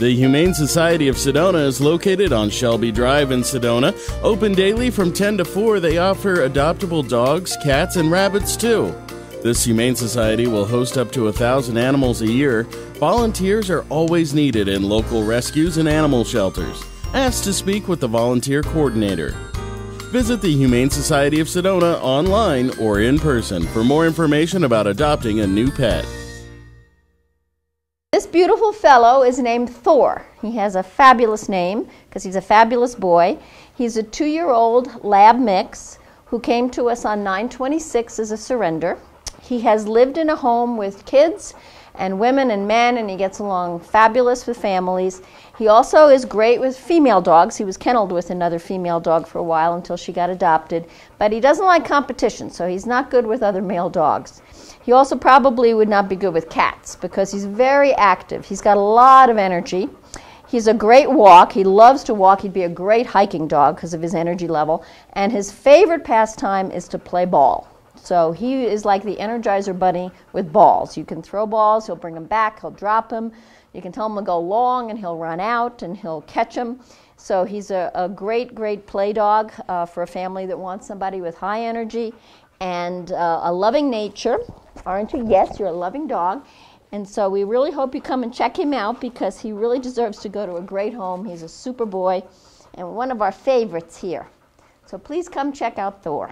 The Humane Society of Sedona is located on Shelby Drive in Sedona. Open daily from 10 to 4, they offer adoptable dogs, cats, and rabbits too. This Humane Society will host up to 1,000 animals a year. Volunteers are always needed in local rescues and animal shelters. Ask to speak with the volunteer coordinator. Visit the Humane Society of Sedona online or in person for more information about adopting a new pet. This beautiful fellow is named Thor. He has a fabulous name because he's a fabulous boy. He's a 2-year-old lab mix who came to us on 9/26 as a surrender. He has lived in a home with kids and women and men, and he gets along fabulous with families. He also is great with female dogs. He was kenneled with another female dog for a while until she got adopted, but he doesn't like competition, so he's not good with other male dogs. He also probably would not be good with cats because he's very active. He's got a lot of energy. He's a great walk. He loves to walk. He'd be a great hiking dog because of his energy level. And his favorite pastime is to play ball. So he is like the Energizer Bunny with balls. You can throw balls, he'll bring them back, he'll drop them. You can tell him to go long and he'll run out and he'll catch them. So he's a great, great play dog for a family that wants somebody with high energy and a loving nature. Aren't you? Yes, you're a loving dog. And so we really hope you come and check him out because he really deserves to go to a great home. He's a super boy and one of our favorites here. So please come check out Thor.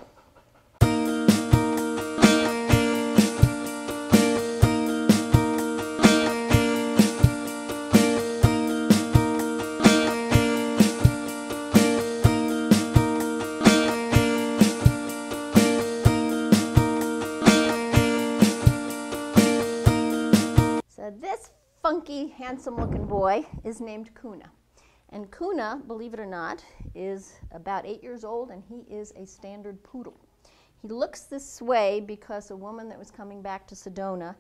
This funky, handsome-looking boy is named Kuna. And Kuna, believe it or not, is about 8 years old, and he is a standard poodle. He looks this way because a woman that was coming back to Sedona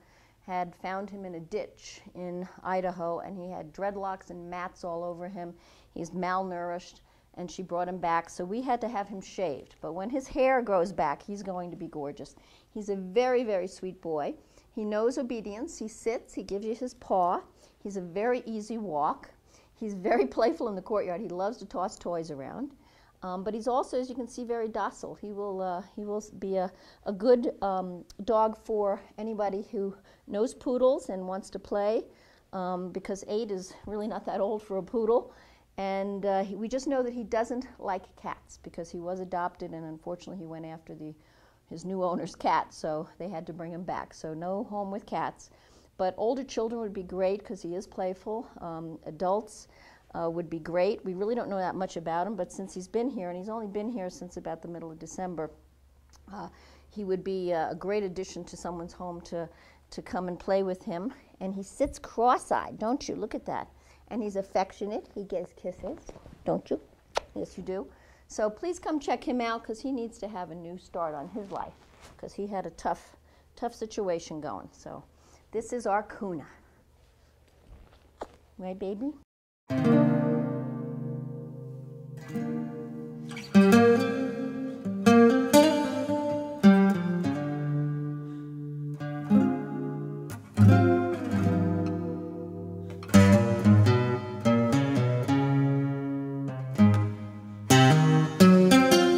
had found him in a ditch in Idaho, and he had dreadlocks and mats all over him. He's malnourished, and she brought him back, so we had to have him shaved. But when his hair grows back, he's going to be gorgeous. He's a very, very sweet boy. He knows obedience. He sits, he gives you his paw. He's a very easy walk. He's very playful in the courtyard. He loves to toss toys around. But he's also, as you can see, very docile. He will be a good dog for anybody who knows poodles and wants to play, because 8 is really not that old for a poodle. And we just know that he doesn't like cats because he was adopted, and unfortunately he went after his new owner's cat, so they had to bring him back. So no home with cats. But older children would be great because he is playful. Adults would be great. We really don't know that much about him, but since he's been here, and he's only been here since about the middle of December, he would be a great addition to someone's home to come and play with him. And he sits cross-eyed, don't you? Look at that. And he's affectionate. He gives kisses, don't you? Yes, you do. So please come check him out because he needs to have a new start on his life because he had a tough situation going. So this is our Kuna. Right, baby?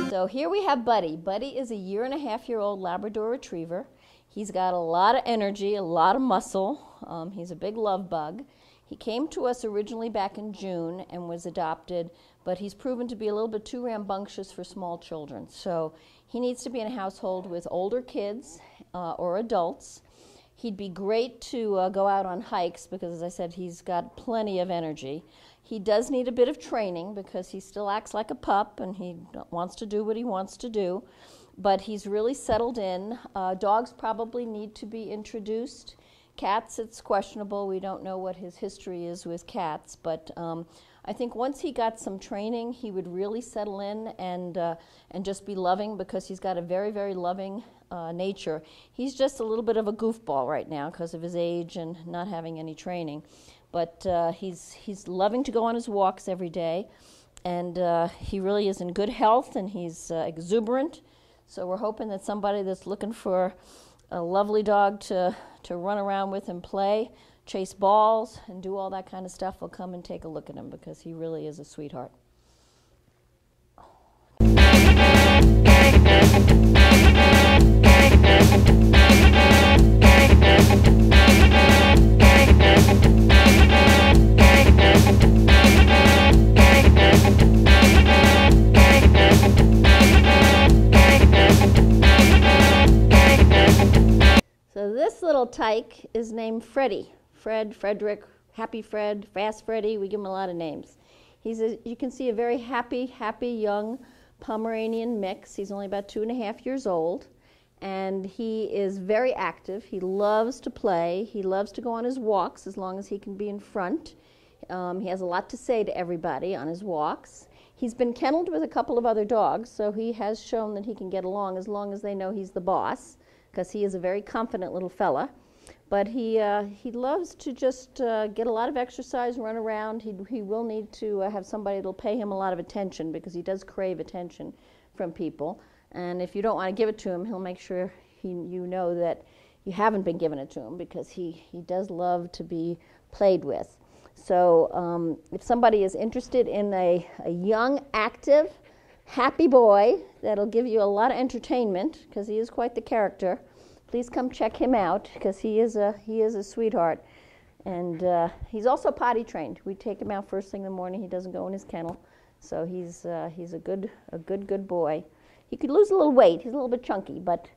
So here we have Buddy. Buddy is a 1.5-year-old Labrador Retriever. He's got a lot of energy, a lot of muscle. He's a big love bug. He came to us originally back in June and was adopted, but he's proven to be a little bit too rambunctious for small children. So he needs to be in a household with older kids or adults. He'd be great to go out on hikes because, as I said, he's got plenty of energy. He does need a bit of training because he still acts like a pup and he wants to do what he wants to do, but he's really settled in. Dogs probably need to be introduced. Cats, it's questionable. We don't know what his history is with cats, but I think once he got some training, he would really settle in and just be loving, because he's got a very, very loving nature. He's just a little bit of a goofball right now because of his age and not having any training. But he's loving to go on his walks every day, and he really is in good health, and he's exuberant. So we're hoping that somebody that's looking for a lovely dog to run around with and play, chase balls, and do all that kind of stuff will come and take a look at him, because he really is a sweetheart. So this little tyke is named Freddie. Fred, Frederick, Happy Fred, Fast Freddy, we give him a lot of names. You can see a very happy young Pomeranian mix. He's only about 2.5 years old, and he is very active. He loves to play. He loves to go on his walks as long as he can be in front. He has a lot to say to everybody on his walks. He's been kenneled with a couple of other dogs, so he has shown that he can get along as long as they know he's the boss, because he is a very confident little fella. But he loves to just get a lot of exercise, run around. He will need to have somebody that'll pay him a lot of attention, because he does crave attention from people. And if you don't want to give it to him, he'll make sure you know that you haven't been giving it to him, because he does love to be played with. So if somebody is interested in a young, active, happy boy that'll give you a lot of entertainment, because he is quite the character, please come check him out, because he is a sweetheart. And he's also potty trained. We take him out first thing in the morning. He doesn't go in his kennel, so he's a good boy. He could lose a little weight. He's a little bit chunky, but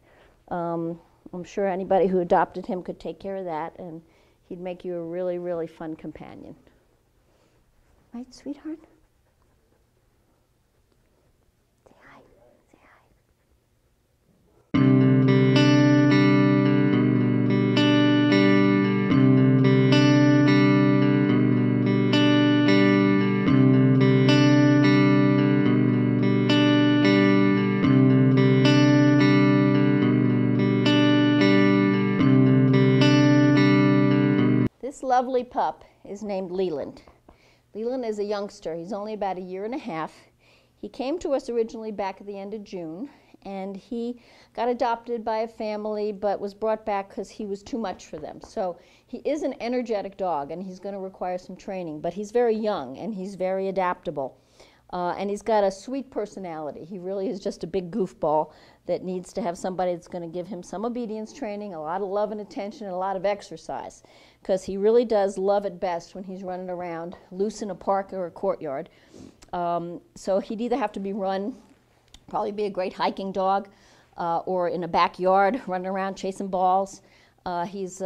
I'm sure anybody who adopted him could take care of that, and he'd make you a really, really fun companion. Right, sweetheart? Say hi. Say hi. This lovely pup is named Leland. Leland is a youngster. He's only about 1.5 years. He came to us originally back at the end of June, and he got adopted by a family but was brought back because he was too much for them. So he is an energetic dog, and he's going to require some training, but he's very young and he's very adaptable. And he's got a sweet personality. He really is just a big goofball that needs to have somebody that's going to give him some obedience training, a lot of love and attention, and a lot of exercise, because he really does love it best when he's running around loose in a park or a courtyard. So he'd either have to be run, probably be a great hiking dog, or in a backyard running around chasing balls. He's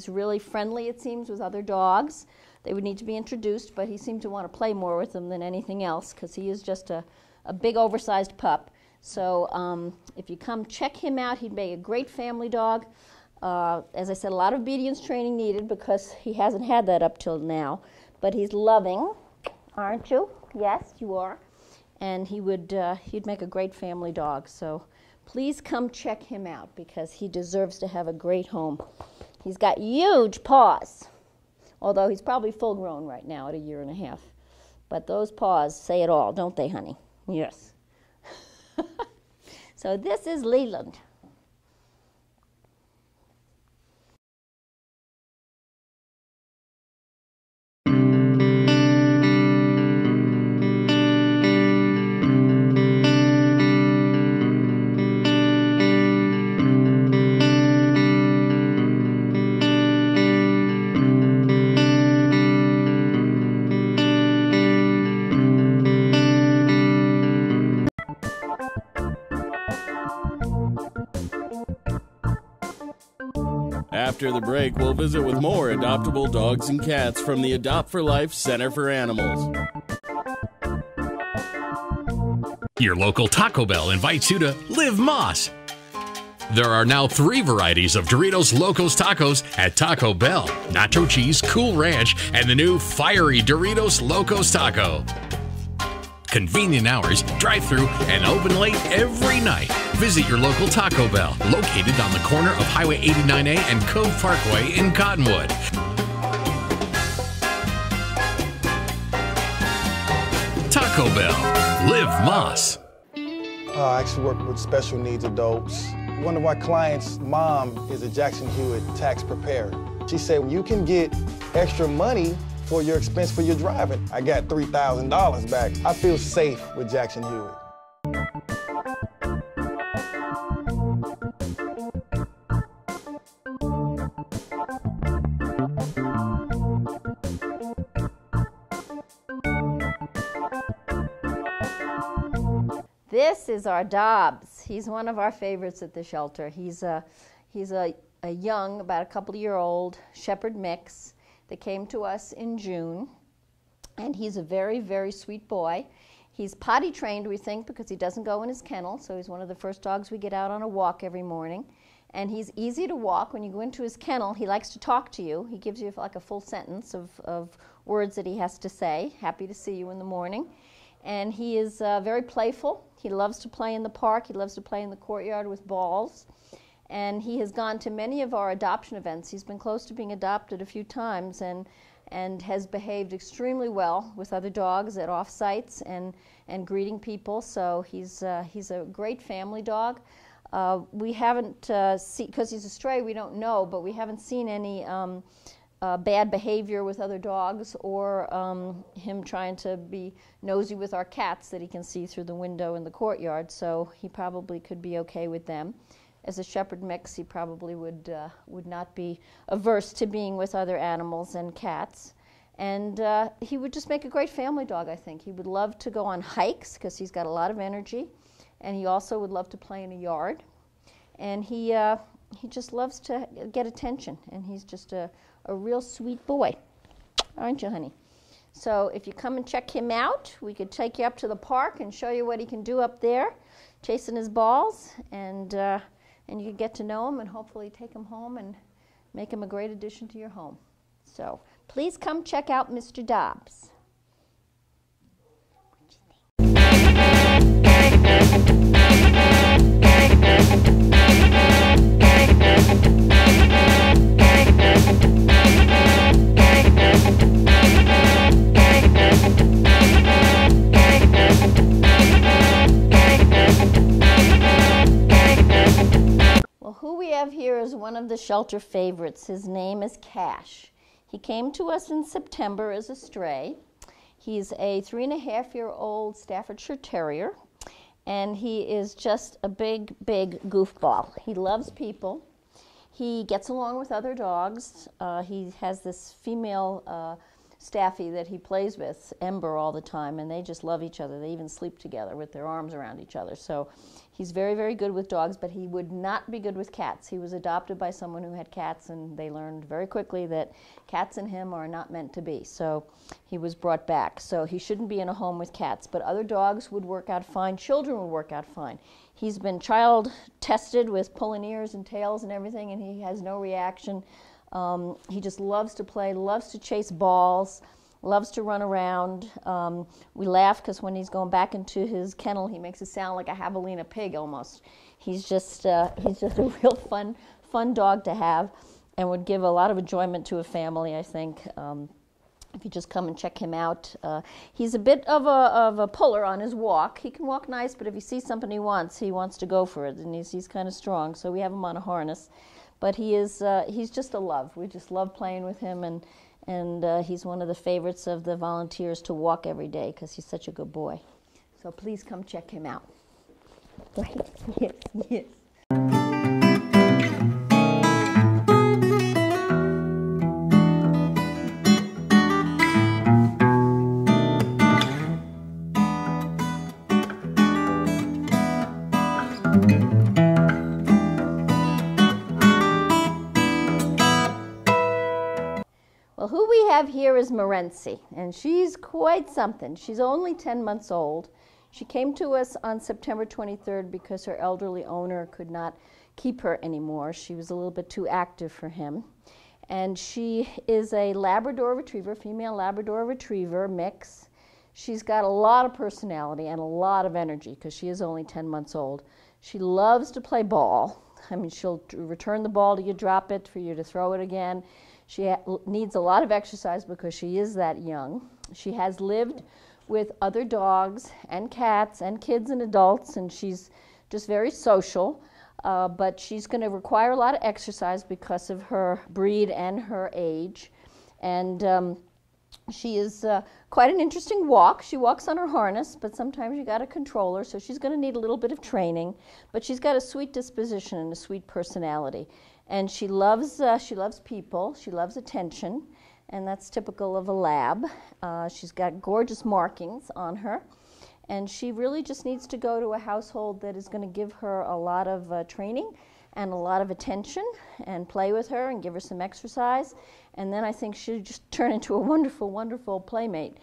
really friendly, it seems, with other dogs. They would need to be introduced, but he seemed to want to play more with them than anything else, because he is just a big oversized pup. So if you come check him out, he'd make a great family dog. As I said, a lot of obedience training needed, because he hasn't had that up till now. But he's loving, aren't you? Yes, you are. And he'd make a great family dog. So please come check him out, because he deserves to have a great home. He's got huge paws, although he's probably full grown right now at 1.5 years. But those paws say it all, don't they, honey? Yes. So this is Leland. After the break, we'll visit with more adoptable dogs and cats from the Adopt for Life Center for Animals. Your local Taco Bell invites you to Live Moss. There are now 3 varieties of Doritos Locos Tacos at Taco Bell: Nacho Cheese, Cool Ranch, and the new Fiery Doritos Locos Taco. Convenient hours, drive-through, and open late every night. Visit your local Taco Bell, located on the corner of Highway 89A and Cove Parkway in Cottonwood. Taco Bell. Live Moss. I actually work with special needs adults. One of our clients' mom is a Jackson Hewitt tax preparer. She said, you can get extra money for your expense for your driving. I got $3,000 back. I feel safe with Jackson Hewitt. This is our Dobbs. He's one of our favorites at the shelter. He's a young, about a couple-year-old shepherd mix that came to us in June, and he's a very, very sweet boy. He's potty trained, we think, because he doesn't go in his kennel, so he's one of the first dogs we get out on a walk every morning. And he's easy to walk. When you go into his kennel, he likes to talk to you. He gives you like a full sentence of words that he has to say. Happy to see you in the morning. And he is very playful. He loves to play in the park. He loves to play in the courtyard with balls. And he has gone to many of our adoption events. He's been close to being adopted a few times and has behaved extremely well with other dogs at off-sites and greeting people. So he's a great family dog. We haven't seen, because he's a stray, we don't know, but we haven't seen any bad behavior with other dogs or him trying to be nosy with our cats that he can see through the window in the courtyard. So he probably could be okay with them. As a shepherd mix, he probably would not be averse to being with other animals and cats. And he would just make a great family dog, I think. He would love to go on hikes because he's got a lot of energy. And he also would love to play in a yard. And he just loves to get attention. And he's just a real sweet boy. Aren't you, honey? So if you come and check him out, we could take you up to the park and show you what he can do up there, chasing his balls. And you can get to know him and hopefully take him home and make him a great addition to your home. So please come check out Mr. Dobbs. Well, who we have here is one of the shelter favorites. His name is Cash. He came to us in September as a stray. He's a 3.5-year-old Staffordshire Terrier, and he is just a big, big goofball. He loves people. He gets along with other dogs. He has this female staffy that he plays with, Ember, all the time, and they just love each other. They even sleep together with their arms around each other. So he's very, very good with dogs, but he would not be good with cats. He was adopted by someone who had cats, and they learned very quickly that cats and him are not meant to be. So he was brought back. So he shouldn't be in a home with cats, but other dogs would work out fine. Children would work out fine. He's been child tested with pulling ears and tails and everything, and he has no reaction. He just loves to play, loves to chase balls, loves to run around. We laugh because when he's going back into his kennel, he makes it sound like a javelina pig almost. He's just a real fun dog to have, and would give a lot of enjoyment to a family, I think. If you just come and check him out. He's a bit of a puller on his walk. He can walk nice, but if he sees something he wants to go for it, and he's kind of strong, so we have him on a harness. But he's just a love. We just love playing with him, and he's one of the favorites of the volunteers to walk every day because he's such a good boy. So please come check him out. Right? Yes, yes. Well, who we have here is Morency, and she's quite something. She's only 10 months old. She came to us on September 23rd because her elderly owner could not keep her anymore. She was a little bit too active for him. And she is a Labrador Retriever, female Labrador Retriever mix. She's got a lot of personality and a lot of energy because she is only 10 months old. She loves to play ball. I mean, she'll return the ball to you, drop it for you to throw it again. She needs a lot of exercise because she is that young. She has lived with other dogs and cats and kids and adults, and she's just very social. But she's going to require a lot of exercise because of her breed and her age. And she is quite an interesting walk. She walks on her harness, but sometimes you got to control her, so she's going to need a little bit of training. But she's got a sweet disposition and a sweet personality. And she loves people. She loves attention, and that's typical of a lab. She's got gorgeous markings on her. And she really just needs to go to a household that is going to give her a lot of training and a lot of attention and play with her and give her some exercise. And then I think she'll just turn into a wonderful, wonderful playmate.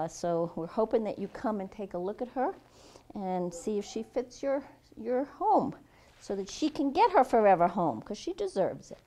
So we're hoping that you come and take a look at her and see if she fits your home so that she can get her forever home because she deserves it.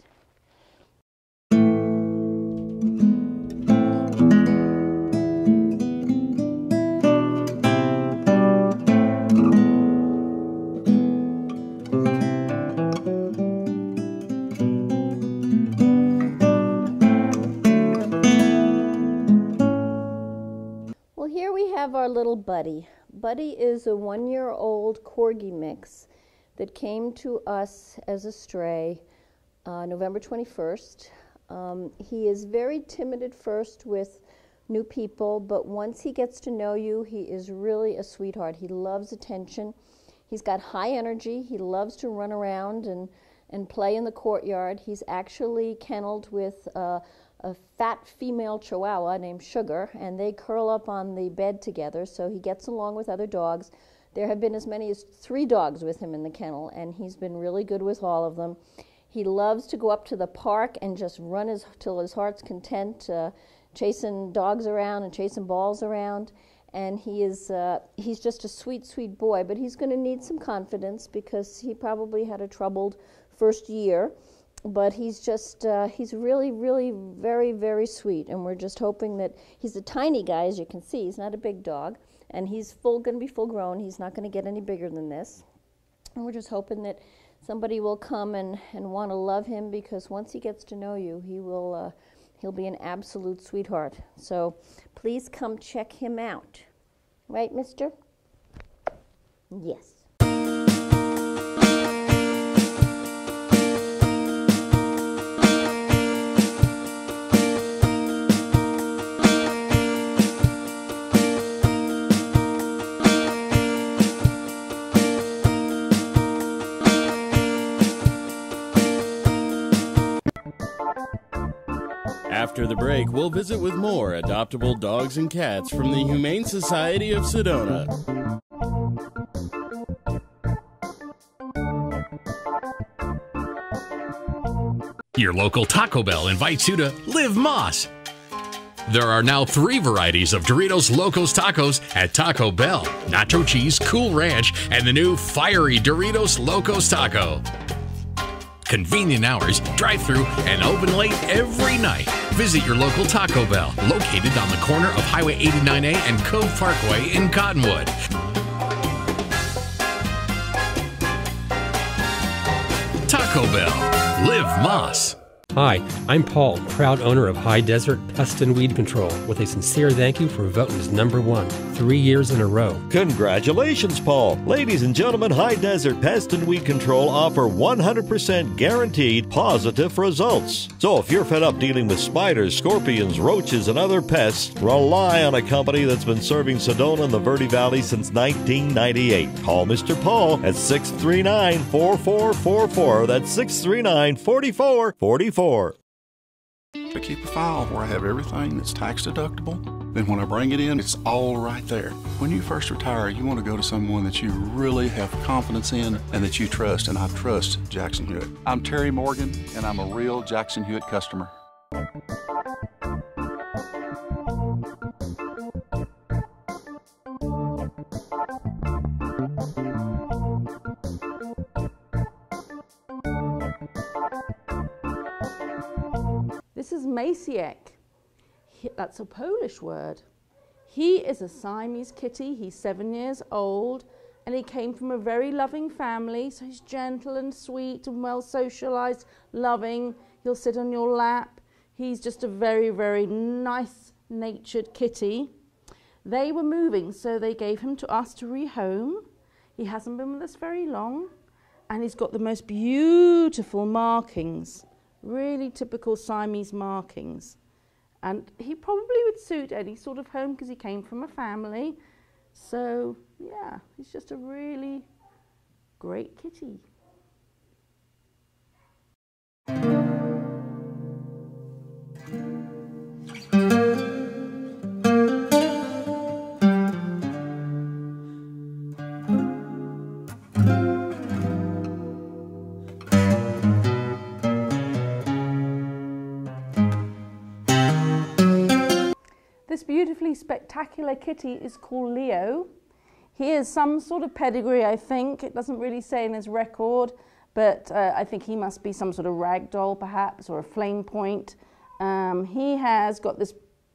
Our little Buddy. Buddy is a 1-year-old Corgi mix that came to us as a stray November 21st. He is very timid at first with new people, but once he gets to know you, he is really a sweetheart. He loves attention. He's got high energy. He loves to run around and play in the courtyard. He's actually kenneled with a fat female Chihuahua named Sugar, and they curl up on the bed together, so he gets along with other dogs. There have been as many as 3 dogs with him in the kennel, and he's been really good with all of them. He loves to go up to the park and just run till his heart's content, chasing dogs around and chasing balls around. And he's just a sweet, sweet boy, but he's going to need some confidence because he probably had a troubled first year. But he's just, he's really, really very, very sweet. And we're just hoping that he's a tiny guy, as you can see. He's not a big dog. And he's going to be full grown. He's not going to get any bigger than this. And we're just hoping that somebody will come and want to love him because once he gets to know you, he'll be an absolute sweetheart. So please come check him out. Right, mister? Yes. After the break, we'll visit with more adoptable dogs and cats from the Humane Society of Sedona. Your local Taco Bell invites you to Live Más. There are now 3 varieties of Doritos Locos Tacos at Taco Bell: Nacho Cheese, Cool Ranch, and the new Fiery Doritos Locos Taco. Convenient hours, drive-through, and open late every night. Visit your local Taco Bell, located on the corner of Highway 89A and Cove Parkway in Cottonwood. Taco Bell. Live Más. Hi, I'm Paul, proud owner of High Desert Pest and Weed Control, with a sincere thank you for voting as #1 3 years in a row. Congratulations, Paul. Ladies and gentlemen, High Desert Pest and Weed Control offer 100% guaranteed positive results. So if you're fed up dealing with spiders, scorpions, roaches, and other pests, rely on a company that's been serving Sedona and the Verde Valley since 1998. Call Mr. Paul at 639-4444. That's 639-4444. I keep a file where I have everything that's tax deductible. Then when I bring it in, it's all right there. When you first retire, you want to go to someone that you really have confidence in and that you trust, and I trust Jackson Hewitt. I'm Terry Morgan, and I'm a real Jackson Hewitt customer. This is Maciek. That's a Polish word. He is a Siamese kitty. He's 7 years old, and he came from a very loving family, so he's gentle and sweet and well socialized, loving. He'll sit on your lap. He's just a very, very nice-natured kitty. They were moving, so they gave him to us to rehome. He hasn't been with us very long, and he's got the most beautiful markings, really typical Siamese markings. And he probably would suit any sort of home because he came from a family. So, yeah, he's just a really great kitty. This beautifully spectacular kitty is called Leo. He has some sort of pedigree, I think. It doesn't really say in his record, but I think he must be some sort of ragdoll perhaps, or a flame point. He has got this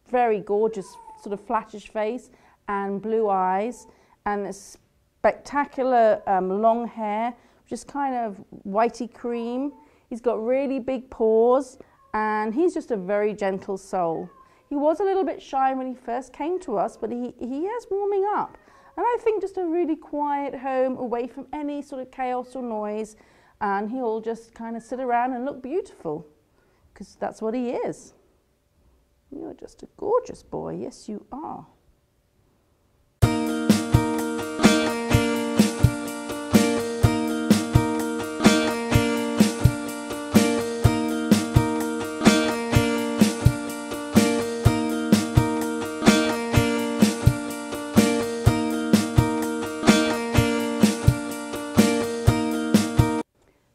very gorgeous sort of flattish face and blue eyes, and this spectacular long hair, which is kind of whitey cream. He's got really big paws, and he's just a very gentle soul. He was a little bit shy when he first came to us, but he is warming up. And I think just a really quiet home, away from any sort of chaos or noise, and he'll just kind of sit around and look beautiful, because that's what he is. You're just a gorgeous boy, yes you are.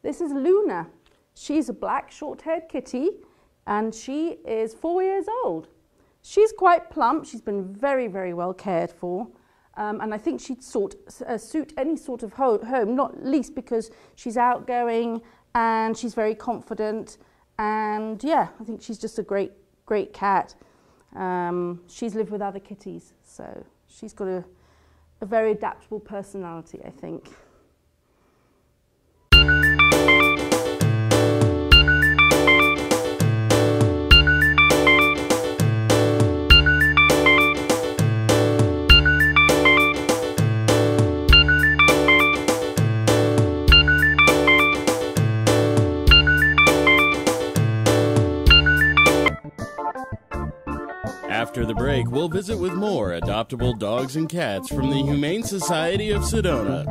This is Luna. She's a black short-haired kitty, and she is 4 years old. She's quite plump. She's been very, very well cared for, and I think she'd suit any sort of home, not least because she's outgoing and she's very confident, and yeah, I think she's just a great cat. She's lived with other kitties, so she's got a very adaptable personality, I think. After the break, we'll visit with more adoptable dogs and cats from the Humane Society of Sedona.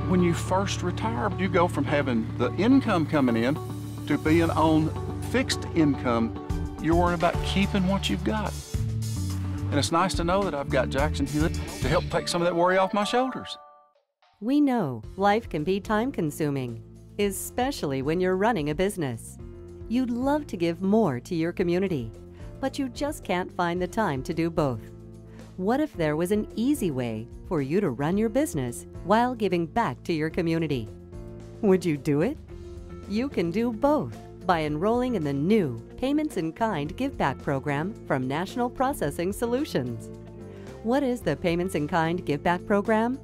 When you first retire, you go from having the income coming in to being on fixed income. You're worrying about keeping what you've got. And it's nice to know that I've got Jackson Hewitt to help take some of that worry off my shoulders. We know life can be time-consuming, especially when you're running a business. You'd love to give more to your community, but you just can't find the time to do both. What if there was an easy way for you to run your business while giving back to your community? Would you do it? You can do both by enrolling in the new Payments in Kind Give Back program from National Processing Solutions. What is the Payments in Kind Give Back program?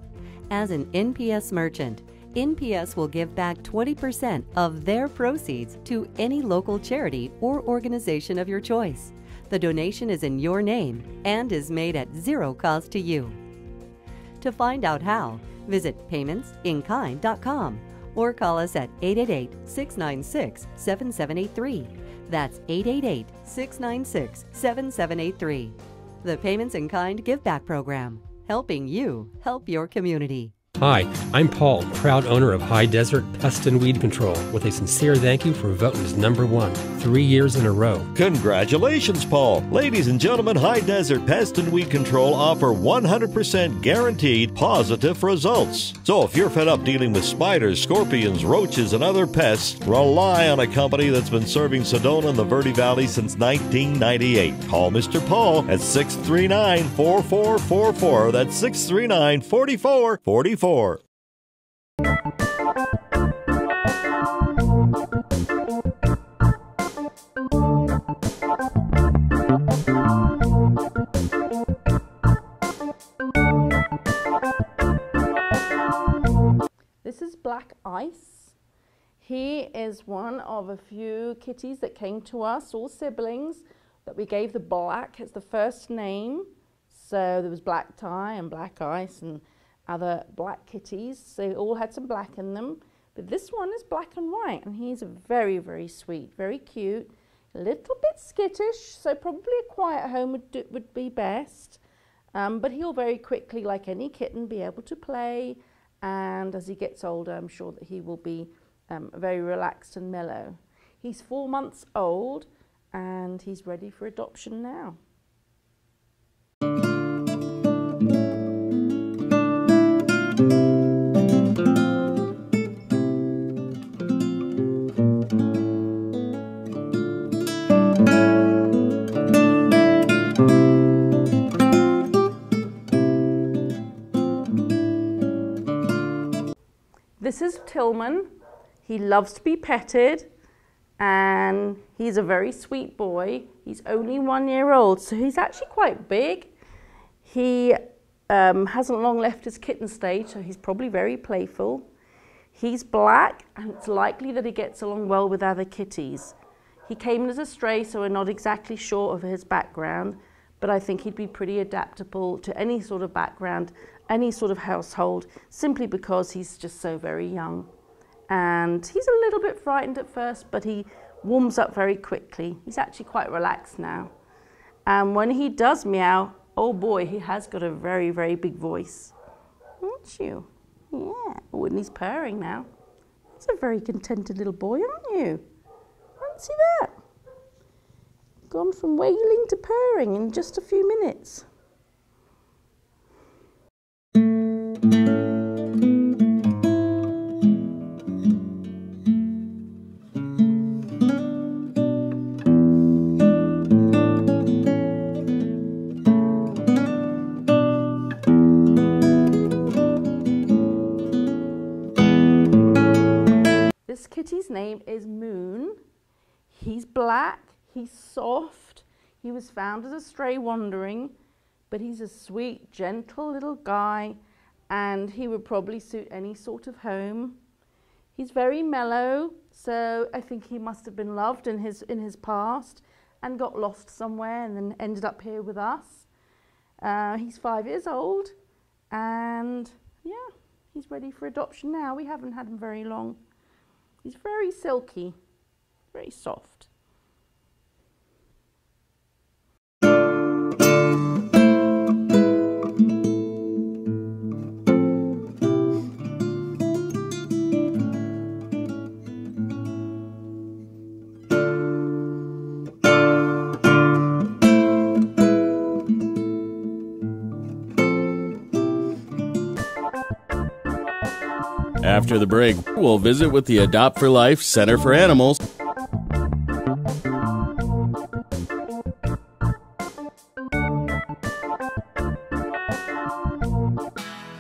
As an NPS merchant, NPS will give back 20% of their proceeds to any local charity or organization of your choice. The donation is in your name and is made at zero cost to you. To find out how, visit paymentsinkind.com or call us at 888-696-7783. That's 888-696-7783. The Payments in Kind Give Back program, helping you help your community. Hi, I'm Paul, proud owner of High Desert Pest and Weed Control, with a sincere thank you for voting as #1 3 years in a row. Congratulations, Paul. Ladies and gentlemen, High Desert Pest and Weed Control offer 100% guaranteed positive results. So if you're fed up dealing with spiders, scorpions, roaches, and other pests, rely on a company that's been serving Sedona and the Verde Valley since 1998. Call Mr. Paul at 639-4444. That's 639-4444. before. This is Black Ice. He is one of a few kitties that came to us, all siblings, that we gave the Black as the first name. So there was Black Tie and Black Ice and other black kitties. So they all had some black in them. But this one is black and white, and he's very, very sweet, very cute, a little bit skittish, so probably a quiet home would be best. But he'll very quickly, like any kitten, be able to play. And as he gets older, I'm sure that he will be very relaxed and mellow. He's 4 months old and he's ready for adoption now. This is Tillman. He loves to be petted and he's a very sweet boy. He's only 1 year old, so he's actually quite big. He hasn't long left his kitten stage, so he's probably very playful. He's black and it's likely that he gets along well with other kitties. He came in as a stray, so we're not exactly sure of his background, but I think he'd be pretty adaptable to any sort of background, any sort of household, simply because he's just so very young. And he's a little bit frightened at first, but he warms up very quickly. He's actually quite relaxed now. And when he does meow, oh boy, he has got a very, very big voice. Aren't you? Yeah. Oh, and he's purring now. He's a very contented little boy, aren't you? Fancy that. Gone from wailing to purring in just a few minutes. This kitty's name is Moon. He's black, he's soft, he was found as a stray wandering, but he's a sweet, gentle little guy, and he would probably suit any sort of home. He's very mellow, so I think he must have been loved in his past and got lost somewhere and then ended up here with us. He's 5 years old, and yeah, he's ready for adoption now. We haven't had him very long. He's very silky, very soft. After the break, we'll visit with the Adopt for Life Center for Animals.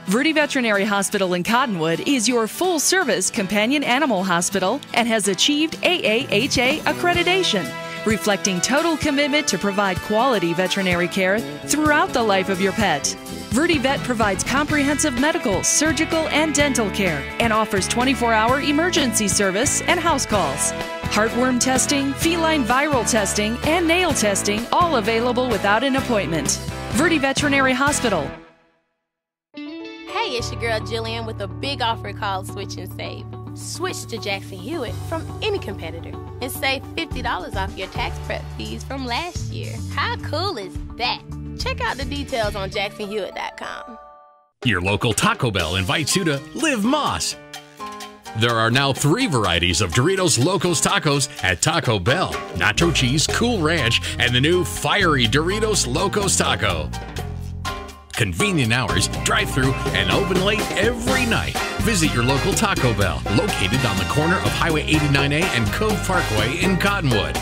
Verde Veterinary Hospital in Cottonwood is your full-service companion animal hospital and has achieved AAHA accreditation, reflecting total commitment to provide quality veterinary care throughout the life of your pet. Verde Vet provides comprehensive medical, surgical, and dental care and offers 24-hour emergency service and house calls. Heartworm testing, feline viral testing, and nail testing, all available without an appointment. Verde Veterinary Hospital. Hey, it's your girl Jillian with a big offer called Switch and Save. Switch to Jackson Hewitt from any competitor and save $50 off your tax prep fees from last year. How cool is that? Check out the details on jacksonhewitt.com. Your local Taco Bell invites you to Live Moss. There are now 3 varieties of Doritos Locos Tacos at Taco Bell: Nacho Cheese, Cool Ranch, and the new Fiery Doritos Locos Taco. Convenient hours, drive-through, and open late every night. Visit your local Taco Bell, located on the corner of Highway 89A and Cove Parkway in Cottonwood.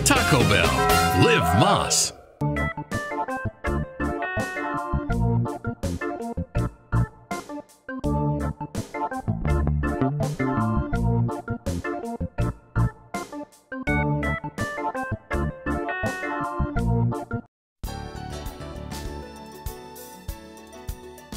Taco Bell. Live Moss.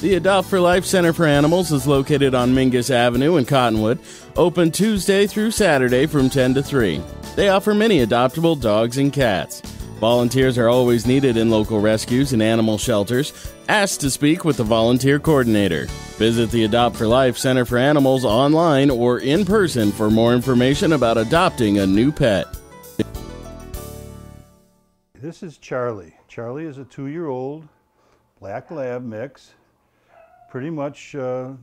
The Adopt for Life Center for Animals is located on Mingus Avenue in Cottonwood, open Tuesday through Saturday from 10 to 3. They offer many adoptable dogs and cats. Volunteers are always needed in local rescues and animal shelters. Ask to speak with the volunteer coordinator. Visit the Adopt for Life Center for Animals online or in person for more information about adopting a new pet. This is Charlie. Charlie is a 2-year-old black lab mix. Pretty much pure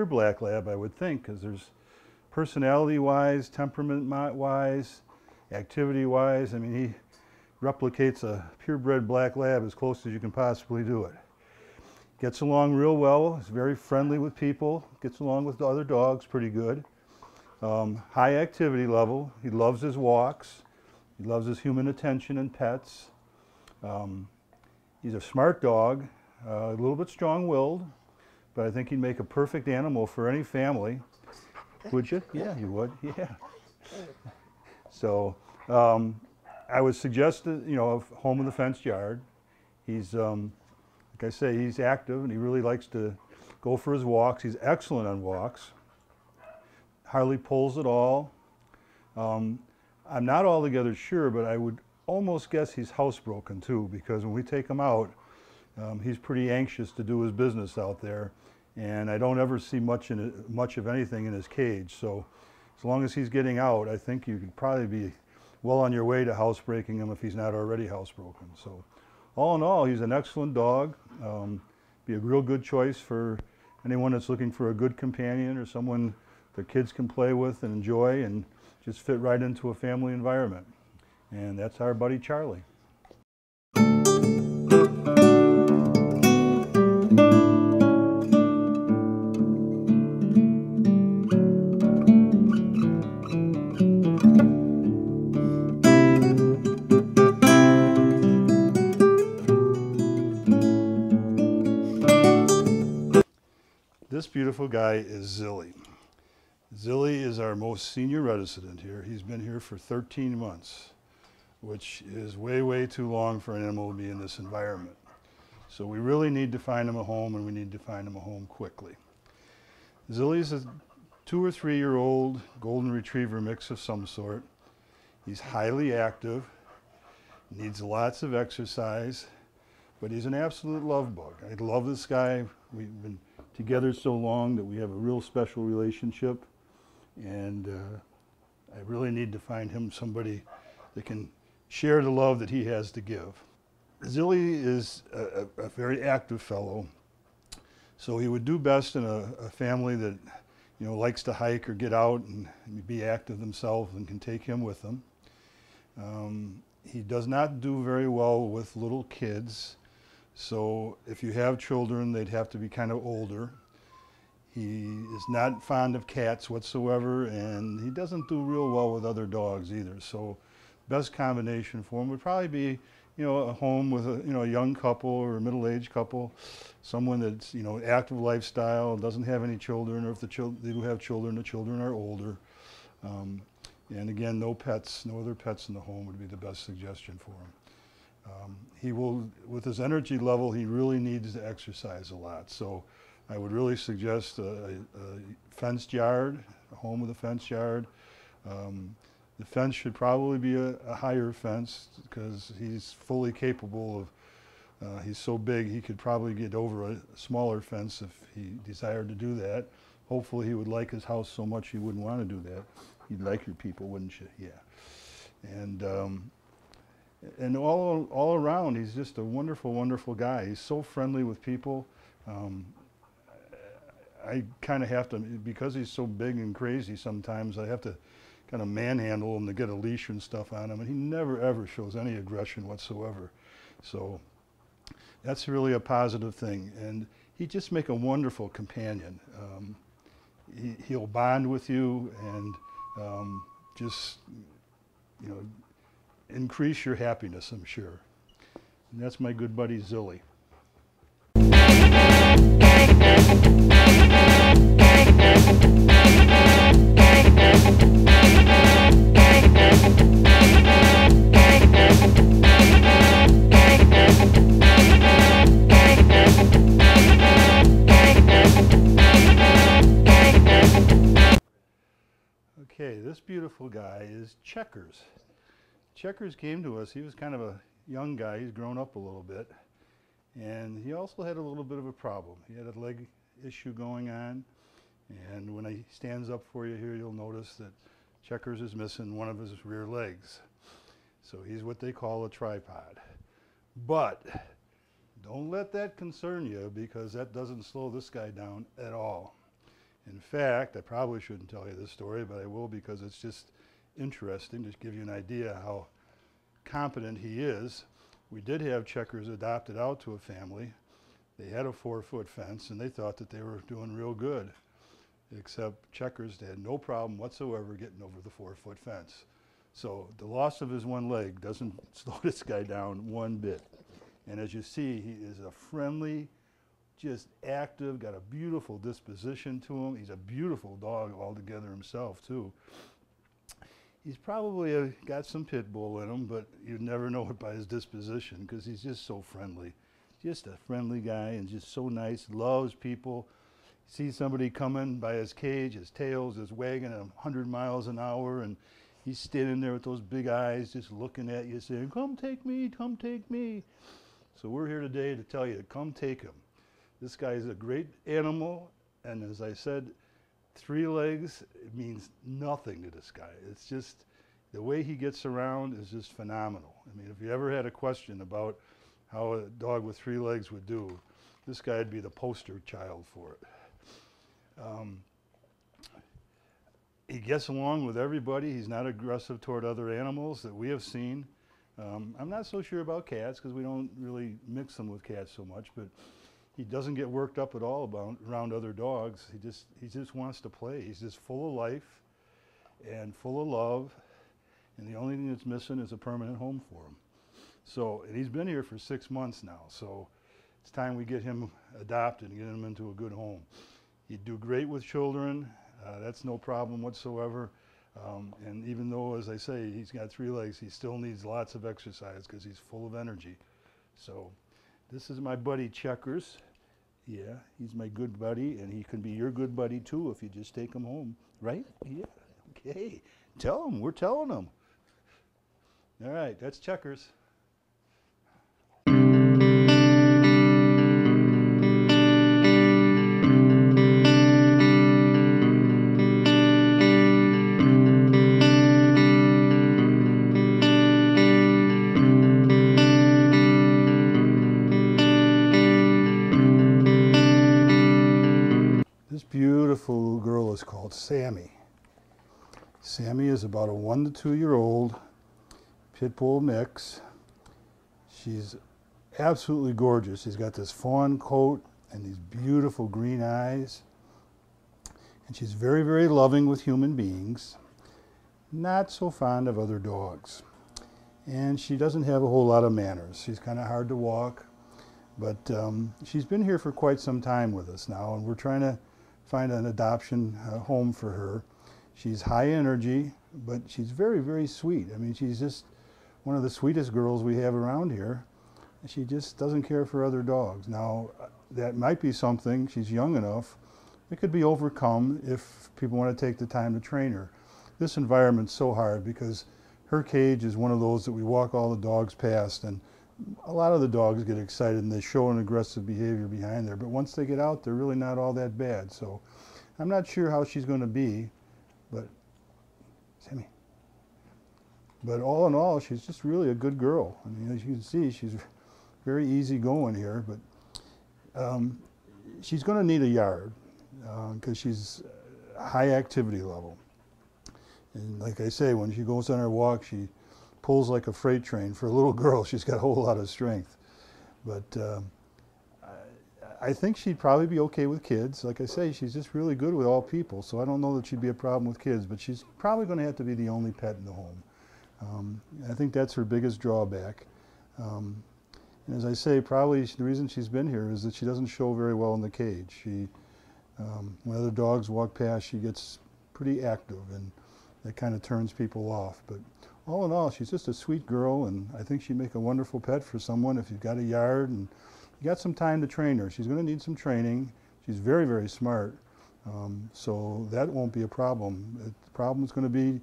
black lab, I would think, because there's personality-wise, temperament-wise, activity-wise. I mean, he replicates a purebred black lab as close as you can possibly do it. Gets along real well. He's very friendly with people. Gets along with the other dogs pretty good. High activity level. He loves his walks. He loves his human attention and pets. He's a smart dog. A little bit strong-willed, but I think he'd make a perfect animal for any family. Would you? Yeah, you would. Yeah. So I would suggest, a home with a fenced yard. He's, like I say, he's active and he really likes to go for his walks. He's excellent on walks. Hardly pulls at all. I'm not altogether sure, but I would almost guess he's housebroken too, because when we take him out, he's pretty anxious to do his business out there, and I don't ever see much of anything in his cage. So as long as he's getting out, I think you could probably be well on your way to housebreaking him if he's not already housebroken. So all in all, he's an excellent dog. Be a real good choice for anyone that's looking for a good companion or someone their kids can play with and enjoy and just fit right into a family environment. And that's our buddy Charlie. This beautiful guy is Zilly. Zilly is our most senior resident here. He's been here for 13 months, which is way, way too long for an animal to be in this environment. So we really need to find him a home, and we need to find him a home quickly. Zilly's a 2 or 3 year old golden retriever mix of some sort. He's highly active, needs lots of exercise, but he's an absolute love bug. I love this guy. We've been together so long that we have a real special relationship, and I really need to find him somebody that can share the love that he has to give. Zilly is a very active fellow, so he would do best in a family that likes to hike or get out and be active themselves and can take him with them. He does not do very well with little kids. So if you have children, they'd have to be kind of older. He is not fond of cats whatsoever, and he doesn't do real well with other dogs either. So best combination for him would probably be, a home with a young couple or a middle-aged couple, someone that's active lifestyle, doesn't have any children, or if they do have children, the children are older. And again, no pets, no other pets in the home would be the best suggestion for him. He will, with his energy level, he really needs to exercise a lot. So I would really suggest a fenced yard, a home with a fenced yard. The fence should probably be a higher fence because he's fully capable of, he's so big he could probably get over a smaller fence if he desired to do that. Hopefully he would like his house so much he wouldn't want to do that. You'd like your people, wouldn't you? Yeah. And all around, he's just a wonderful, wonderful guy. He's so friendly with people. I kind of have to, because he's so big and crazy sometimes, I have to kind of manhandle him to get a leash and stuff on him, and he never ever shows any aggression whatsoever. So that's really a positive thing. And he'd just make a wonderful companion. He'll bond with you and just, increase your happiness, I'm sure. And that's my good buddy Zilly. Okay, this beautiful guy is Checkers. Checkers came to us. He was kind of a young guy. He's grown up a little bit. And he also had a little bit of a problem. He had a leg issue going on. And when he stands up for you here, you'll notice that Checkers is missing one of his rear legs. So he's what they call a tripod. But don't let that concern you, because that doesn't slow this guy down at all. In fact, I probably shouldn't tell you this story, but I will, because it's just interesting to give you an idea how competent he is. We did have Checkers adopted out to a family. They had a 4-foot fence, and they thought that they were doing real good, except Checkers had no problem whatsoever getting over the 4-foot fence. So the loss of his one leg doesn't slow this guy down one bit. And as you see, he is a friendly, just active, got a beautiful disposition to him. He's a beautiful dog altogether himself, too. He's probably got some pit bull in him, but you'd never know it by his disposition, because he's just so friendly. Just a friendly guy, and just so nice, loves people. Sees somebody coming by his cage, his tail's just wagging at 100 miles an hour, and he's standing there with those big eyes just looking at you saying, "Come take me, come take me." So we're here today to tell you to come take him. This guy is a great animal, and as I said, 3 legs, it means nothing to this guy. It's just, the way he gets around is just phenomenal. I mean, if you ever had a question about how a dog with 3 legs would do, this guy would be the poster child for it. He gets along with everybody. He's not aggressive toward other animals that we have seen. I'm not so sure about cats, because we don't really mix them with cats so much, but he doesn't get worked up at all around other dogs. He just wants to play. He's just full of life and full of love, and the only thing that's missing is a permanent home for him. So, and he's been here for 6 months now, so it's time we get him adopted and get him into a good home. He'd do great with children. That's no problem whatsoever. And even though, as I say, he's got 3 legs, he still needs lots of exercise because he's full of energy. So this is my buddy Checkers. Yeah, he's my good buddy, and he can be your good buddy too if you just take him home, right? Yeah, okay. Tell him, we're telling him. All right, that's Checkers. This beautiful girl is called Sammy. Sammy is about a 1 to 2 year old pit bull mix. She's absolutely gorgeous. She's got this fawn coat and these beautiful green eyes. And she's very, very loving with human beings. Not so fond of other dogs. And she doesn't have a whole lot of manners. She's kind of hard to walk. But she's been here for quite some time with us now, and we're trying to find an adoption home for her. She's high energy, but she's very, very sweet. I mean, she's just one of the sweetest girls we have around here. She just doesn't care for other dogs. Now, that might be something, she's young enough, it could be overcome if people want to take the time to train her. This environment's so hard because her cage is one of those that we walk all the dogs past, and a lot of the dogs get excited and they show an aggressive behavior behind there, but once they get out, they're really not all that bad. So I'm not sure how she's going to be, but Sammy. But all in all, she's just really a good girl. I mean, as you can see, she's very easygoing here, but she's going to need a yard because she's high activity level. And like I say, when she goes on her walk, she pulls like a freight train. For a little girl, she's got a whole lot of strength. But I think she'd probably be okay with kids. Like I say, she's just really good with all people, so I don't know that she'd be a problem with kids, but she's probably going to have to be the only pet in the home. I think that's her biggest drawback. And as I say, probably the reason she's been here is that she doesn't show very well in the cage. When other dogs walk past, she gets pretty active, and that kind of turns people off. But all in all, she's just a sweet girl, and I think she'd make a wonderful pet for someone if you've got a yard and you got some time to train her. She's going to need some training. She's very, very smart, So that won't be a problem. The problem is going to be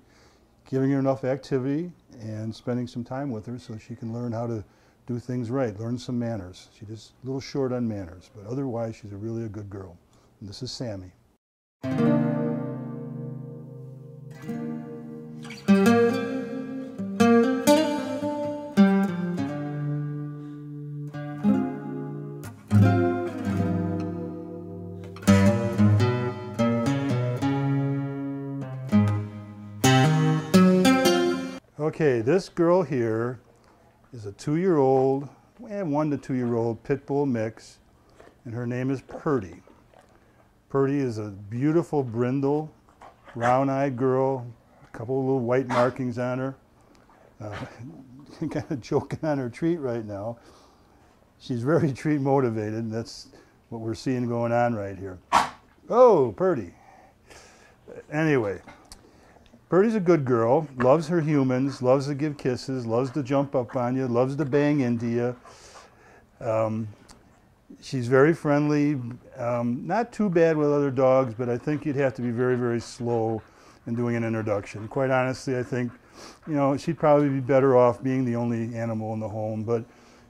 giving her enough activity and spending some time with her so she can learn how to do things right, learn some manners. She's just a little short on manners, but otherwise she's really a good girl. And this is Sammy. Okay, this girl here is a 2-year-old, 1 to 2-year-old pit bull mix, and her name is Purdy. Purdy is a beautiful brindle, brown-eyed girl, a couple of little white markings on her. Kind of choking on her treat right now. She's very treat motivated, and that's what we're seeing going on right here. Oh, Purdy. Anyway. Purdy's a good girl, loves her humans, loves to give kisses, loves to jump up on you, loves to bang into you. She's very friendly, not too bad with other dogs, but I think you'd have to be very, very slow in doing an introduction. Quite honestly, I think, you know, she'd probably be better off being the only animal in the home. But,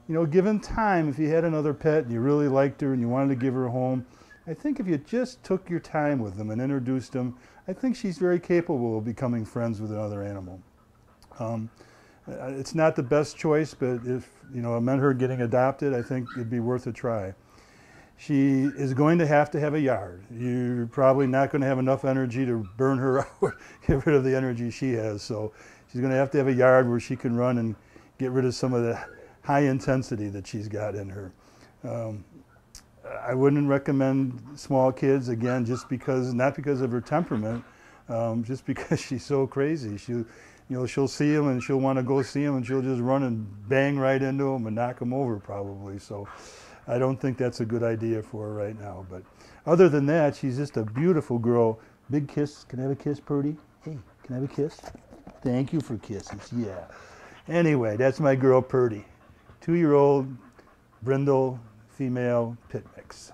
you know, given time, if you had another pet and you really liked her and you wanted to give her a home, I think if you just took your time with them and introduced them, I think she's very capable of becoming friends with another animal. It's not the best choice, but if it meant her getting adopted, I think it'd be worth a try. She is going to have a yard. You're probably not going to have enough energy to burn her out, get rid of the energy she has. So she's going to have a yard where she can run and get rid of some of the high intensity that she's got in her. I wouldn't recommend small kids, again, not because of her temperament, just because she's so crazy. She'll see them and she'll want to go see them and she'll just run and bang right into them and knock them over probably. So I don't think that's a good idea for her right now. But other than that, she's just a beautiful girl. Big kiss. Can I have a kiss, Purdy? Hey, can I have a kiss? Thank you for kisses. Yeah. Anyway, that's my girl, Purdy. 2-year-old, brindle, female pit mix.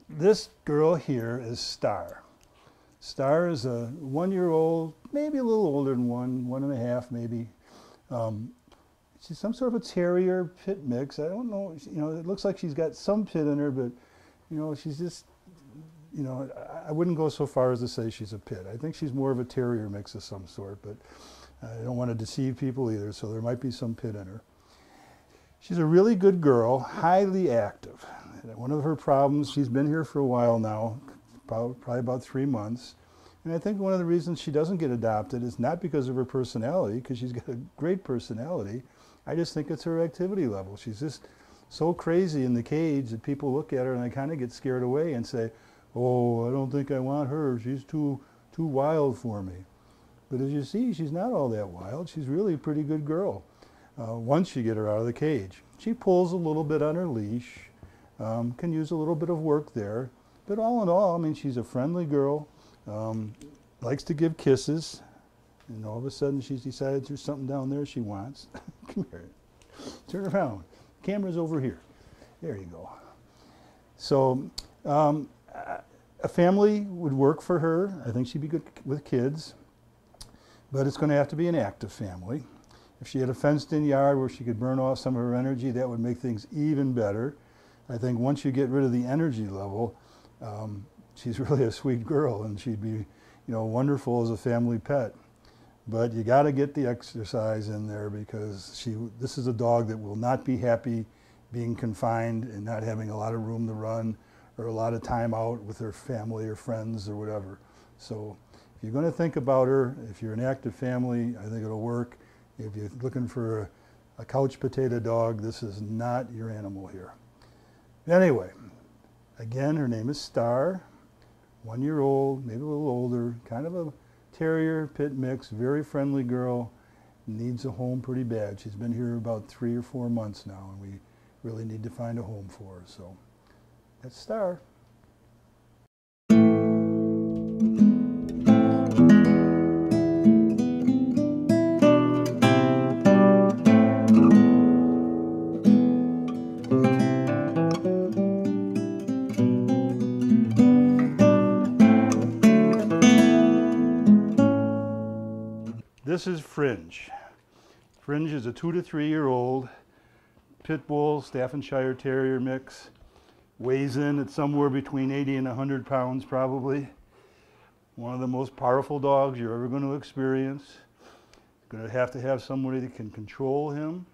This girl here is Star. Star is a 1-year-old, maybe a little older than 1.5 maybe. She's some sort of a terrier pit mix. I don't know, it looks like she's got some pit in her, but she's just, I wouldn't go so far as to say she's a pit. I think she's more of a terrier mix of some sort, but I don't want to deceive people either, so there might be some pit in her. She's a really good girl, highly active. One of her problems, she's been here for a while now, probably about 3 months. And I think one of the reasons she doesn't get adopted is not because of her personality, because she's got a great personality. I just think it's her activity level. She's just so crazy in the cage that people look at her and they kind of get scared away and say, oh, I don't think I want her. She's too wild for me. But as you see, she's not all that wild. She's really a pretty good girl once you get her out of the cage. She pulls a little bit on her leash, can use a little bit of work there. But all in all, I mean, she's a friendly girl. Likes to give kisses, and all of a sudden she's decided there's something down there she wants. Come here. Turn around. Camera's over here. There you go. So a family would work for her. I think she'd be good with kids, but it's going to have to be an active family. If she had a fenced-in yard where she could burn off some of her energy, that would make things even better. I think once you get rid of the energy level, she's really a sweet girl, and she'd be, wonderful as a family pet. But you got to get the exercise in there, because this is a dog that will not be happy being confined and not having a lot of room to run or a lot of time out with her family or friends or whatever. So if you're going to think about her, if you're an active family, I think it'll work. If you're looking for a couch potato dog, this is not your animal here. Anyway, again, her name is Star, 1-year-old, maybe a little older, kind of a terrier pit mix, very friendly girl, needs a home pretty bad. She's been here about 3 or 4 months now, and we really need to find a home for. So that's Star. This is Fringe. Fringe is a 2 to 3 year old pit bull, Staffordshire Terrier mix. Weighs in at somewhere between 80 and 100 pounds probably. One of the most powerful dogs you're ever going to experience. Going to have somebody that can control him.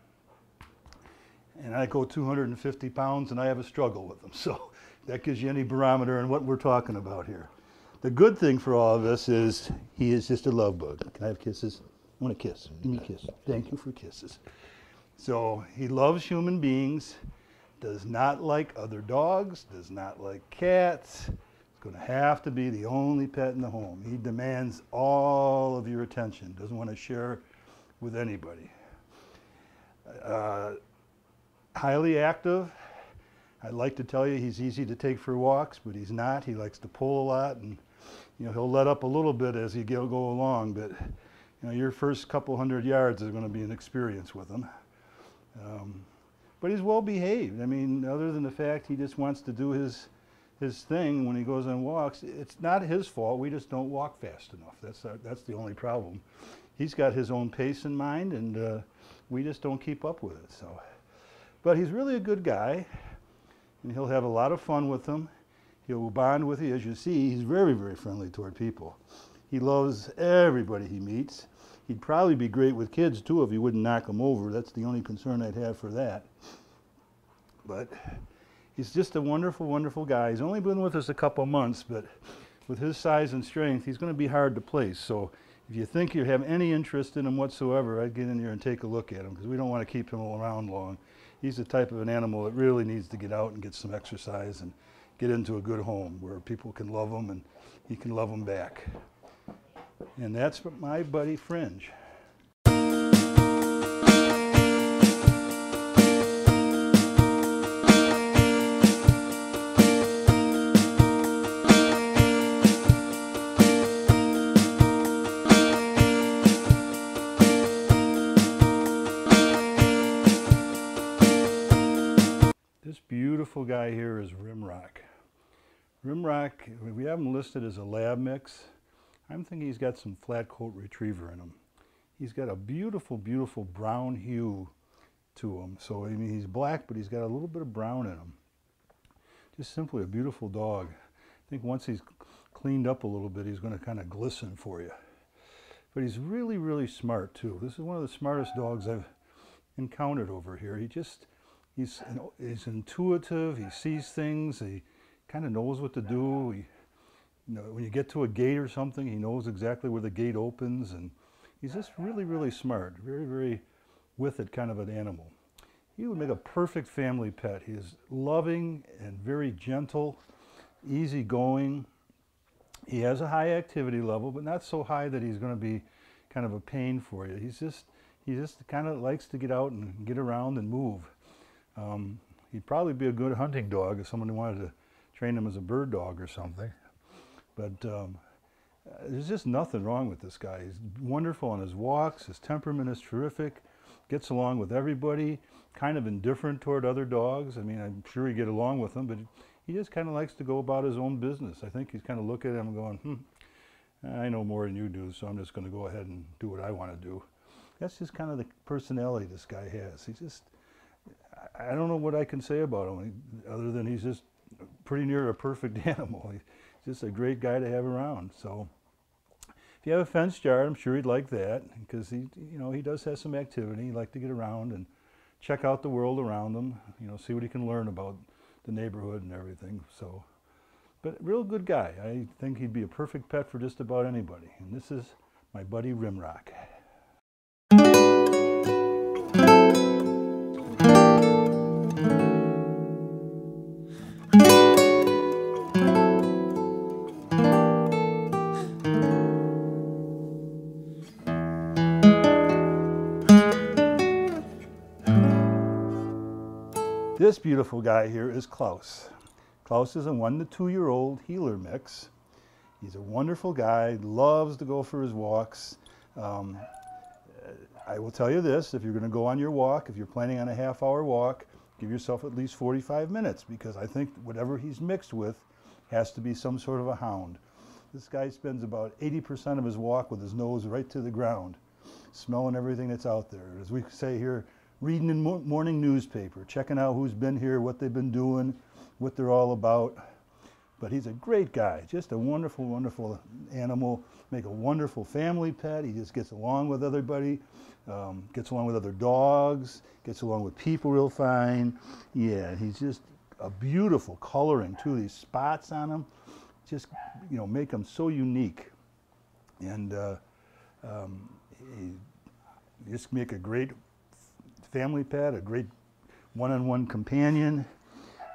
And I go 250 pounds and I have a struggle with him. So that gives you any barometer on what we're talking about here. The good thing for all of us is he is just a love bug. Can I have kisses? I want a kiss. Give me a kiss. Thank you for kisses. So he loves human beings, does not like other dogs, does not like cats. It's going to have to be the only pet in the home. He demands all of your attention, doesn't want to share with anybody. Highly active. I'd like to tell you he's easy to take for walks, but he's not. He likes to pull a lot, and he'll let up a little bit as you go along, but your first couple hundred yards is going to be an experience with him. But he's well behaved. I mean, other than the fact he just wants to do his thing when he goes on walks, it's not his fault. We just don't walk fast enough. That's the only problem. He's got his own pace in mind, and we just don't keep up with it. So, but he's really a good guy, and he'll have a lot of fun with them. He'll bond with you. As you see, he's very, very friendly toward people. He loves everybody he meets. He'd probably be great with kids too if he wouldn't knock them over. That's the only concern I'd have for that. But he's just a wonderful, wonderful guy. He's only been with us a couple months, but with his size and strength, he's going to be hard to place. So if you think you have any interest in him whatsoever, I'd get in there and take a look at him, because we don't want to keep him around long. He's the type of an animal that really needs to get out and get some exercise and get into a good home where people can love him and he can love them back. And that's my buddy Fringe. This beautiful guy here is Rimrock. Rimrock, we have him listed as a lab mix. I'm thinking he's got some flat coat retriever in him. He's got a beautiful, beautiful brown hue to him. So, I mean, he's black, but he's got a little bit of brown in him. Just simply a beautiful dog. I think once he's cleaned up a little bit, he's going to kind of glisten for you. But he's really, really smart, too. This is one of the smartest dogs I've encountered over here. He's intuitive. He sees things. He kind of knows what to do. When you get to a gate or something, he knows exactly where the gate opens, and he's just really, really smart. Very, very with it kind of an animal. He would make a perfect family pet. He is loving and very gentle, easygoing. He has a high activity level, but not so high that he's going to be kind of a pain for you. He just kind of likes to get out and get around and move. He'd probably be a good hunting dog if someone wanted to train him as a bird dog or something. But there's just nothing wrong with this guy. He's wonderful on his walks. His temperament is terrific. Gets along with everybody. Kind of indifferent toward other dogs. I mean, I'm sure he'd get along with them, but he just kind of likes to go about his own business. I think he's kind of looking at him and going, I know more than you do, so I'm just going to go ahead and do what I want to do. That's just kind of the personality this guy has. He's just, I don't know what I can say about him other than he's just pretty near a perfect animal. He's just a great guy to have around. So if you have a fenced yard, I'm sure he'd like that, because he does have some activity. He'd like to get around and check out the world around him, see what he can learn about the neighborhood and everything. So, but real good guy. I think he'd be a perfect pet for just about anybody. And this is my buddy Rimrock. this beautiful guy here is Klaus. Klaus is a 1 to 2 year old heeler mix. He's a wonderful guy, loves to go for his walks. I will tell you this, if you're going to go on your walk, if you're planning on a half-hour walk, give yourself at least 45 minutes, because I think whatever he's mixed with has to be some sort of a hound. This guy spends about 80% of his walk with his nose right to the ground, smelling everything that's out there. As we say here, reading the morning newspaper, checking out who's been here, what they've been doing, what they're all about. But he's a great guy, just a wonderful, wonderful animal, make a wonderful family pet. He just gets along with everybody, gets along with other dogs, gets along with people real fine. Yeah, he's just a beautiful coloring too. These spots on him just, you know, make him so unique. And he just make a great family pet, a great one-on-one companion.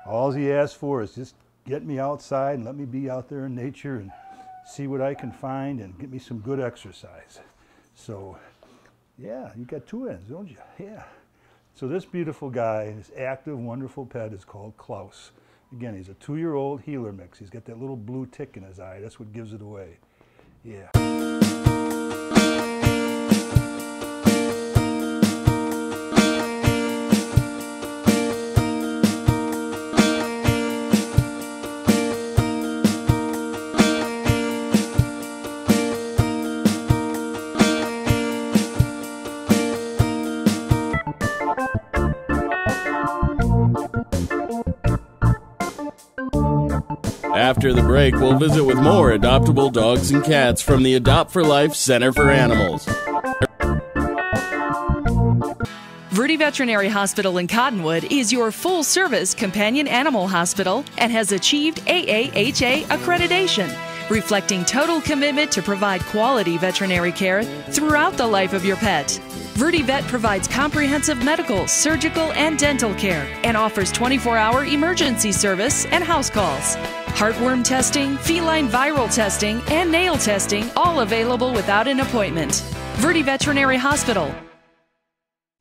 All he asks for is just get me outside and let me be out there in nature and see what I can find and get me some good exercise. So, yeah, you got two ends, don't you? Yeah. So this beautiful guy, this active, wonderful pet is called Klaus. Again, he's a 2-year-old heeler mix. He's got that little blue tick in his eye. That's what gives it away. Yeah. After the break, we'll visit with more adoptable dogs and cats from the Adopt for Life Center for Animals. Verde Veterinary Hospital in Cottonwood is your full-service companion animal hospital and has achieved AAHA accreditation, reflecting total commitment to provide quality veterinary care throughout the life of your pet. Verde Vet provides comprehensive medical, surgical, and dental care and offers 24-hour emergency service and house calls. Heartworm testing, feline viral testing, and nail testing, all available without an appointment. Verde Veterinary Hospital.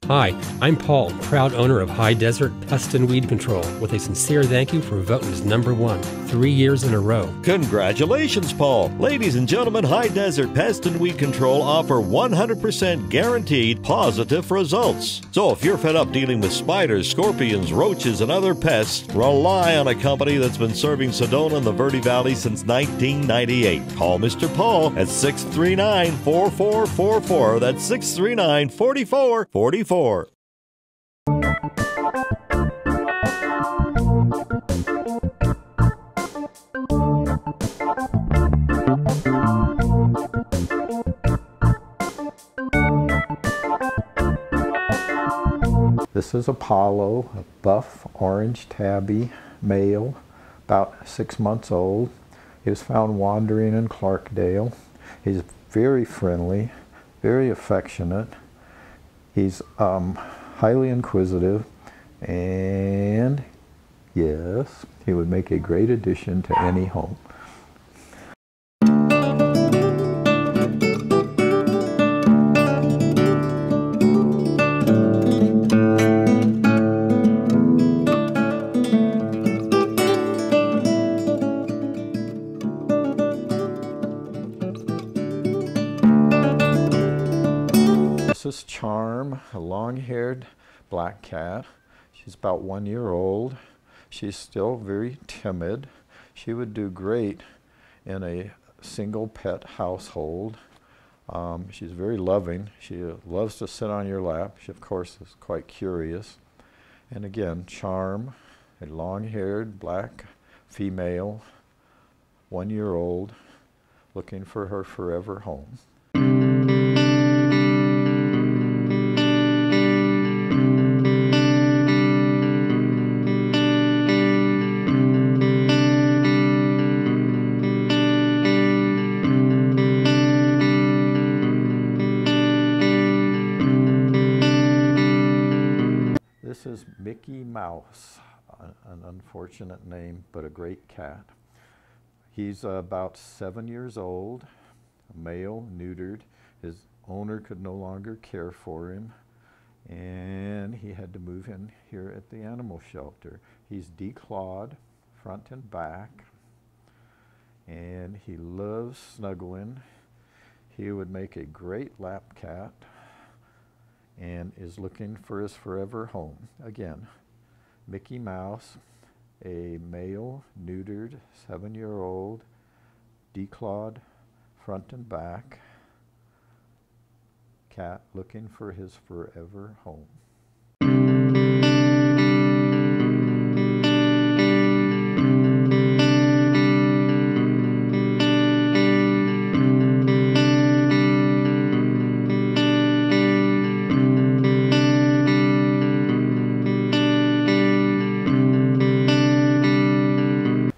Hi, I'm Paul, proud owner of High Desert Pest and Weed Control, with a sincere thank you for voting as #1 3 years in a row. Congratulations, Paul. Ladies and gentlemen, High Desert Pest and Weed Control offer 100% guaranteed positive results. So if you're fed up dealing with spiders, scorpions, roaches, and other pests, rely on a company that's been serving Sedona and the Verde Valley since 1998. Call Mr. Paul at 639-4444. That's 639-4444. This is Apollo, a buff orange tabby male, about 6 months old. He was found wandering in Clarkdale. He's very friendly, very affectionate. He's highly inquisitive, and yes, he would make a great addition to any home. This is Charm, a long-haired black cat. She's about 1 year old. She's still very timid. She would do great in a single pet household. She's very loving. She loves to sit on your lap. She, of course, is quite curious. And again, Charm, a long-haired black female, 1 year old, looking for her forever home. This is Mickey Mouse, an unfortunate name, but a great cat. He's about 7 years old, a male, neutered. His owner could no longer care for him, and he had to move in here at the animal shelter. He's declawed front and back, and he loves snuggling. He would make a great lap cat and is looking for his forever home. Again, Mickey Mouse, a male, neutered, 7-year-old, declawed front and back cat looking for his forever home.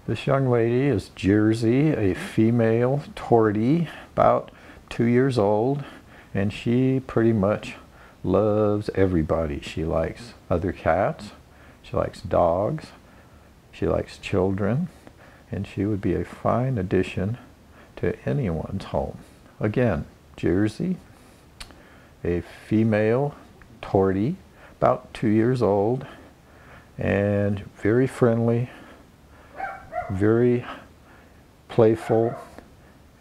This young lady is Jersey, a female tortie, about 2 years old, and she pretty much loves everybody. She likes other cats, she likes dogs, she likes children, and she would be a fine addition to anyone's home. Again, Jersey, a female tortie, about 2 years old, and very friendly, very playful,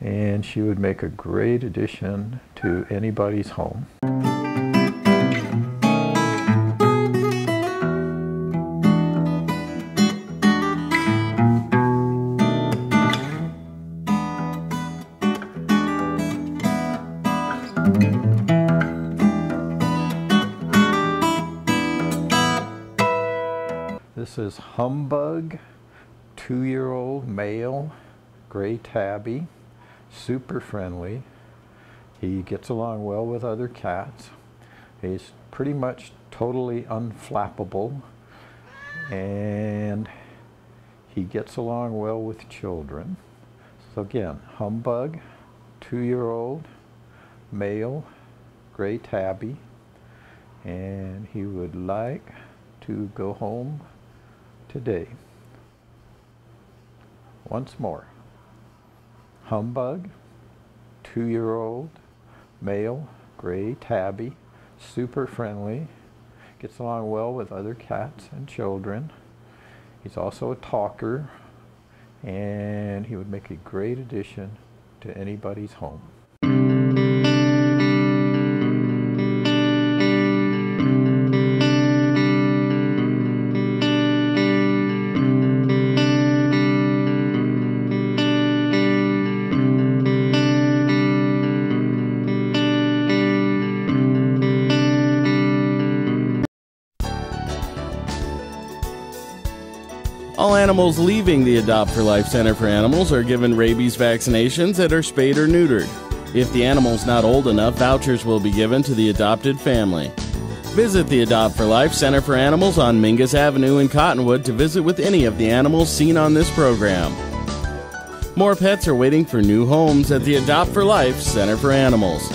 and she would make a great addition to anybody's home. This is Humbug, 2-year-old male, gray tabby, super friendly. He gets along well with other cats. He's pretty much totally unflappable, and he gets along well with children. So again, Humbug, 2-year-old male, gray tabby, and he would like to go home today. Once more, Humbug, 2-year-old, male, gray tabby, super friendly, gets along well with other cats and children. He's also a talker, and he would make a great addition to anybody's home. All animals leaving the Adopt for Life Center for Animals are given rabies vaccinations and are spayed or neutered. If the animal's not old enough, vouchers will be given to the adopted family. Visit the Adopt for Life Center for Animals on Mingus Avenue in Cottonwood to visit with any of the animals seen on this program. More pets are waiting for new homes at the Adopt for Life Center for Animals.